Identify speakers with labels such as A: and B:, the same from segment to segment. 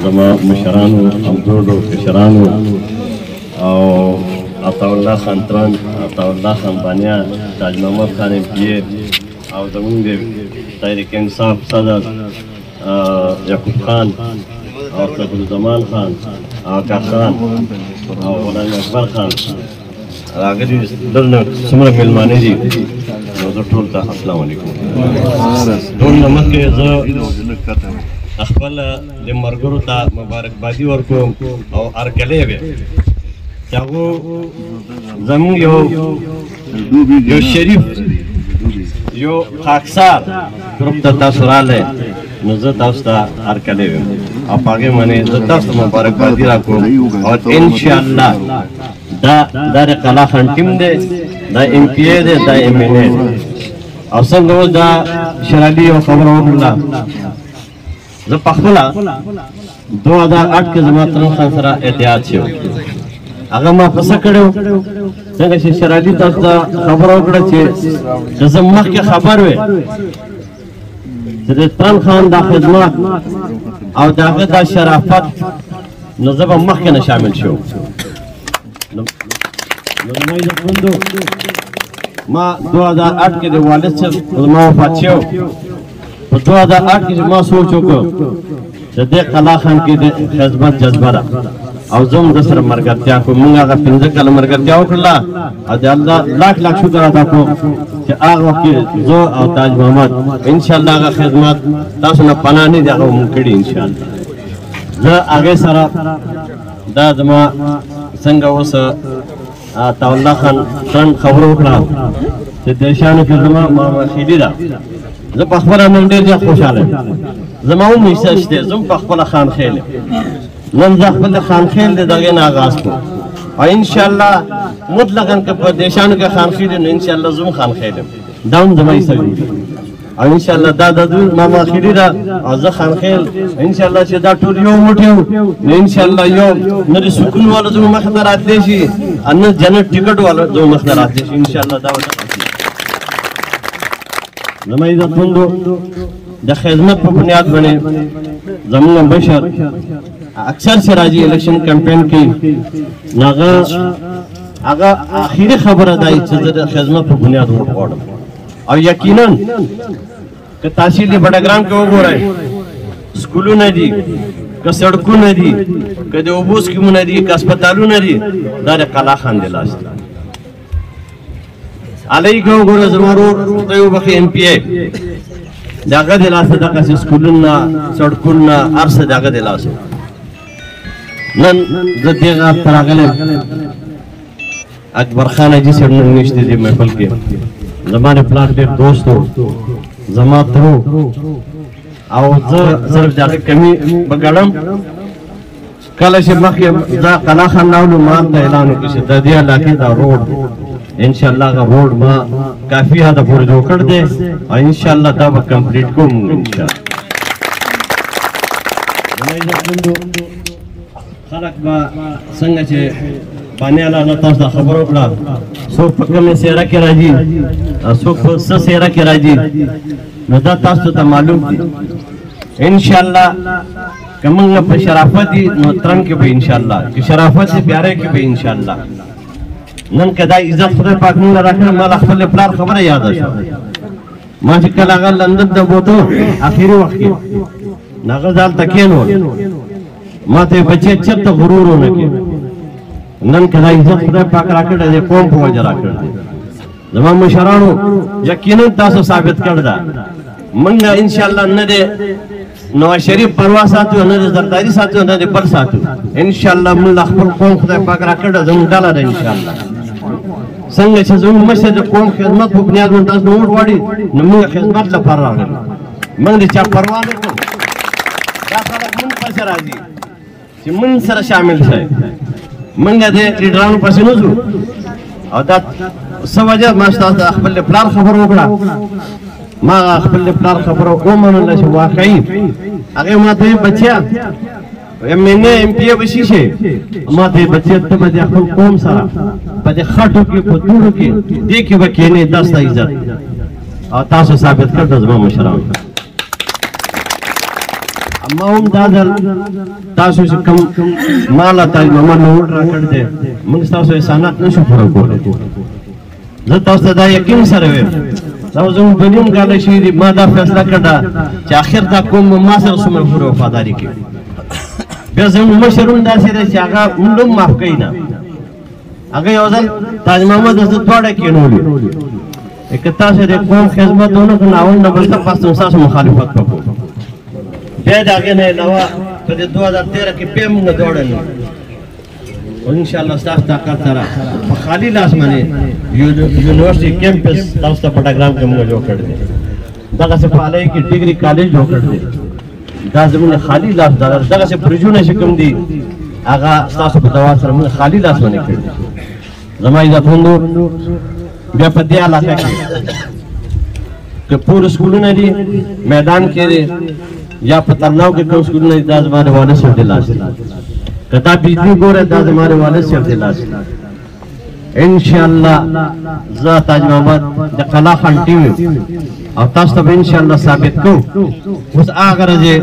A: زما مشرانو همزولو کشرانو او عطاالله خان ترن عطاالله خان بانیا تاج محمد خان امپیر او زمونږ د تحریک انصاف صدر یعقوب خان او صدرالزمان خان او اکا خان او غلام اکبر خان راغلي دلته څومره مېلمانه دي نو زه ټول ته السلام علیکم. ټول نه مخکې زه خپل د ملګرو ته مبارکبادي ورکوم او هرکلی وی چې هغو زموږ یو شریف یو خاکسار ګروپ ته تاسو راغلی نو زه تاسو ته هرکلی ویم او په هغې باندې زه تاسو ته مبارکبادي راکوم او انشاءالله دا د قلعه خان ټیم دی دا ایم پی ای دی دا ایم این ای دی او څنګه اوس دا شرالي یو خبره وکړله زه پخپله 2008 کې زما ترن خان سره اتحاد شو هغه ما پسه کړی و څنګه چې شرالي تاسو ته خبره وکړه چې که زه مخکې خبر وې چې د ترن خان دا خدمات او د هغه دا شرافت نو زه به مخکې نه شامل شوم نو زما عزتمندو ما 2008 کې د والد صاحب زما وفات شو په 2008 کې ما سوچ وکړ چې د قلعه خان کې د خدمت جذبه ده او زه هم د سره ملګرتیا کوم موږ هغه 15 کاله ملګرتیا وکړله او د الله لاک لاک شکر ادا کوم چې هغه وخت کې زه او تاج محمد انشاءالله هغه خدمات تاسو نه پناه نه دي هغه مونږ کړي انشاءالله زه هغې سره دا زما څنګه اوس عطاالله خان ترن خبره وکړه چې د شانو کې زما ماما خیلي ده زه په خپله نن ډېر زیات خوشحاله یم زما هم حصه شته زه هم په خپله خان خیل یم نن زه خپل خان خیل د دغې نه آغاز کوم او انشاءالله مطلقا که په دې شانو کې خان خیل یم نو انشاءالله زه هم خان خیل یم دا هم زما حصه وي او انشاءالله دا د دوی ماما خیلي ده او زه خان خیل انشاءالله چې دا ټول یو موټی یو نو انشاءالله یو نه د سکون والا زموږ مخې ته راتلی شي او نه جنت ټکټ والا زموږ مخې ته راتلی شي انشاءالله دا ورته زما عزتمندو د خدمت په بنیاد باندې زموږ بشر اکثر چې راځي الیکشن کمپین کې هغه اخري خبره ده چې زه د خدمت په بنیاد ووټ غواړم او یقینا که تحصیل بډګرام کې وګورئ سکولونه دي که سړکونه دي که د اوبو سکیمونه دي که هسپتالونه دي دا د قلعه خان د لاس دی علي که وګوره زما ورور ته یې وبخښي ایم پی ای د هغه د لاسه دغسې سکولونه سړکونه هر څه د هغه د لاسه نن زه دې غار ته راغلی یم اکبر خان حاجي صاحب نن نشته دې محفل کې زما د پلار ډېر دوست و زما ترو او زه صرف د هغې کمي به ګڼم کله چې مخکې زه قلعه خان راولو ما ته اعلان وکړي چې د دې علاقې دا روډ انشاءالله هغه روډ ما کافي حده پورې جوړ کړ دی او انشاءالله دا به کمپلیټ کوم انشاءالله خلک به څنګه چې باني الله تاسو ته خبر وکړه څوک په کومه سیاره کې راځي څوک په څه سیاره کې راځي نو دا تاسو ته معلوم دي انشاءالله که موږ په شرافت دي نو ترنګ کې به انشاءالله که شرافت دي پیاره کې به انشاءالله نن که دا عزت خدای پاک موږ راکړه ما له خپل پلار خبره یاده شوه ما چې کله هغه لندن ته بوتو اخري وخت کې نو هغه زه هلته کېنول ما ته یې بچی چېرته غرور ونه کړي نن که دا عزت خدای پاک راکړی دی قوم په وجه راکړی دی زما مشرانو یقینا تاسو ثابت کړ ده موږ انشاءالله نه دی نواز شریف پروا ساتو نه د زرداري ساتو نه د بل ساتو انشاءالله موږ خپل قوم خدای پاک راکړی زموږ ډله ده انشاءالله څنګه چې زموږ مشر د قوم خدمت په بنیاد باندې تاسو ووټ غواړي نو موږ خدمت لپاره راغلي موږ د چا پروا نه کوو دا خلک موږ پسې راځي چې موږ سره شامل شي موږ د لیډرانو پسې نه ځو او دا څه وجه ما تاسو ته خپل پلار خبره وکړه ما خپل پلار خبره ومنله چې واقعي هغې ما ته یې بچیا ایم این ای ایم پی ای به شي شي ما ته یې بچیا ته به د خپل قوم سره په دې خټو کې په دوړو کې دې کې به کښېنې دا ستا عزت او تاسو ثابت کړ د زما مشرانو ما هم دا تاسو چې کوم مال تاسو ماما نوټ راکړ دې موږ تاسو احسانات نشو پوره کولای زه تاسو ته دا یقین سره وایم تاسو زموږ په نیم کال شي دي ما دا فیصله کړه چې اخر دا کوم ما سره څومره پوره وفاداري کوي بیا زموږ مشرون داسې دی چې هغه موږ هم معاف کوي نه هغه یو ځل تاج محمد حضرت دواړه کېنولي که تاسو د قوم خدمت ونه کړو اول نه بل ته پس تاسو مخالفت وکړو بیا د هغې نه علاوه په دې 2013 کې بیا موږ دواړه نه او انشاءالله ستاسو طاقت سره په خالي لاس باندې یونیورسټي کیمپس تاسو ته پټاګرام کې موږ جوړ کړی دی دغسې په علي کې ډګري کالج جوړ کړی دی دا زموږ خالي لاس دغسې برجونه چې کوم دي هغه ستاسو په دوا سره موږ خالي لاس باندې کړي زما عزتمندو بیا په دې علاقه کې که پور سکولونه دي میدان کې دي یا په ترناو کې کوم سکولونه دي دا زما د والد صاحب د لاس دي که دا بجلي ګوره دا زما د والد صاحب د لاس دي انشاءالله زه تاج محمد د قلا خان ټیم او تاسو ته به انشاءالله ثابت کوو اوس هغه ورځې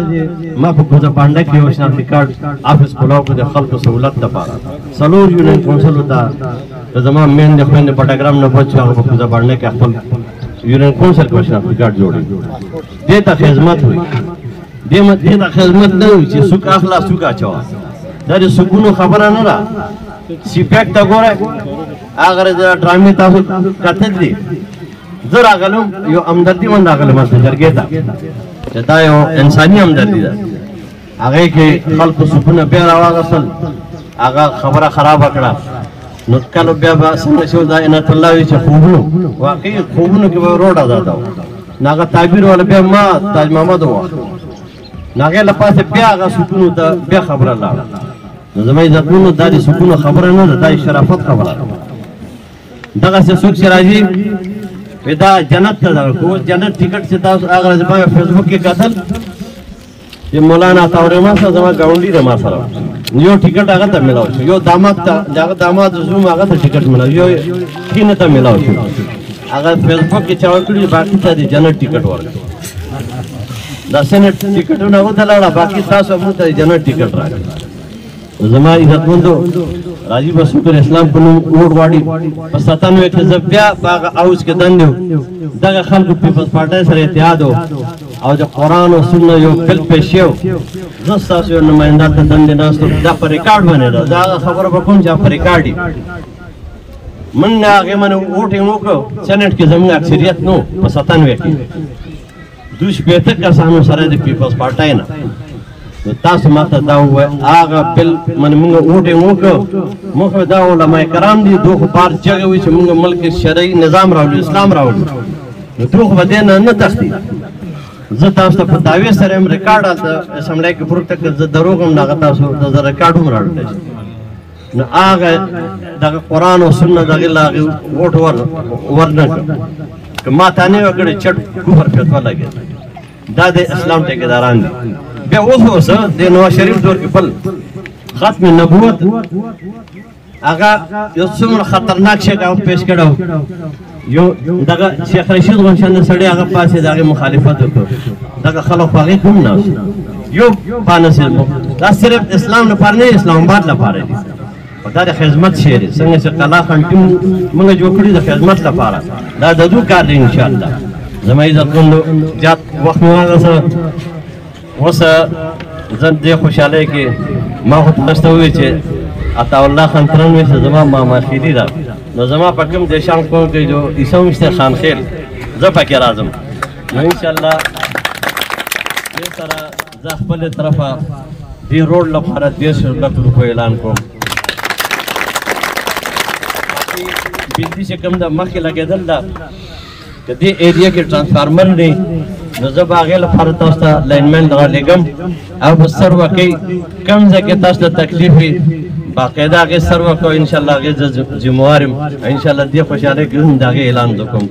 A: ما په کوزه پانډه کې یو شناختي کارډ آفس کھولاو کړ د خلکو سهولت لپاره څلور یونین کونسل ته د زما میندې خویندې پټاګرام نه بچ هغه په کوزه پانډه کې خپل یونین کونسل کې شناختي کارډ جوړوي دې ته خدمت وي دې ته خدمت نه وي چې څوک اخلا څوک اچوه دا د سکونو خبره نه ده سیپیک ته ګوره هغه ورځ ډرامې تاسو کتل دي زه راغلم یو همدردي باندې راغلم جرګې ته چې دا یو انساني همدردي ده هغې کې خلکو سکونه بیا راواغستل هغه خبره خرابه کړه نو کله بیا به څنګه شو دا عنایت الله وي چې خوبونو واقعي خوبونو کې به روډ ازاده و نو هغه تعبیر والا بیا ما تاج محمد وواخلو نو هغې له پاسې بیا هغه سکونو ته بیا خبره لاړه نو زما عزتمنو دا د سکونو خبره نه ده دا د شرافت خبره ده دغسې څوک چې راځي دا جنت ته ده که اوس جنت ټکټ چې تاسو هغه ورځ ما فیسبوک کې کتل چې مولانا عطاالرحمن صاحب زما ګاونډي دی ما سره یو ټکټ هغه ته میلاو شو یو داماد ته د هغه داماد زوم هغه ته ټکټ میلاو یو کینه ته میلاو شو هغه فیسبوک کې چا ورکړي باقي ته د جنت ټکټ ورکړي دا سینټ ټکټونه هغو ته لاړه باقي تاسو موږ ته د جنت ټکټ راکړي زما عزتمندو راجی بسوکر اسلام په نوم ووټ غواړي په 97 کې زه بیا په هغه هاوس کې دنډ و دغه خلکو پیپلز پارټۍ سره اتحاد و او د قرآن او سنت یو بل پیش یو زه ستاسو یو نماینده ته دنډې ناست وم دا په ریکارډ باندې ده دا هغه خبره به کوم چې په ریکارډ وي من هغې باندې ووټ یې وکړو سینټ کې زموږ اکثریت نو په 97 کې 250 کسانو سره د پیپلز پارټۍ نه نو تاسو ماته دا ووایه هغه بل من موږ ووټ یې وکړو موږ دا علما کرام دي دوی خو بار چغې وي چې موږ ملک شرعي نظام راوړو اسلام راوړو نو دوی خو به دې نه تښتي زه تاسو ته په دعوې سره یم ریکارډ هلته اسمبلی کې پورته کړ زه دروغ هم هغه تاسو ته زه ریکارډ هم راوړلی شم نو هغه دغه قرآن او سنت هغې له هغې ووټ ورنه کړ که ما تا نه وه کړې چټ کفر فتوا لګېد دا د اسلام ټیکهداران دي بیا اوس اوس د نواز شریف دور کې بل ختم نبوت هغه یو څومره خطرناک شی هغه پیش کړی یو دغه شیخ رشید غونشان سړی هغه پاسې د هغې مخالفت وکړو دغه خلک خو هغې کوم ناست یو پانه دا صرف اسلام لپاره نه اسلام آباد لپاره دي دا د خدمت شی دی څنګه چې قلا خان ټیم موږ جوړ کړي د خدمت لپاره دا د دوی کار دی انشاءالله زما عزتمندو زیات وخت مې واغسته اوس زه دې خوشحالۍ کې ما خو تاسو ته وویل چې عطاالله خان ترن وایي چې زما ماما خیلي ده نو زما په کوم دیشان قوم کې جو عیسی مشته خان خیل زه پکې راځم نو انشاءالله دې سره زه خپلې طرفه دې روډ لپاره 10 لک روپۍ اعلان کوم بجلي چې کوم ده مخکې لګېدل ده که دې ایریا کې ټرانسفارمر دی نو زه به هغې لپاره تاسو ته لاینمین رالیږم او به سروه کوي کوم ځای کې تاسو ته تکلیف وي باقاعده هغې سروه کوي انشاءالله هغې زه ذموار یم انشاءالله دې خوشحالۍ کې هم د هغې اعلان زه کوم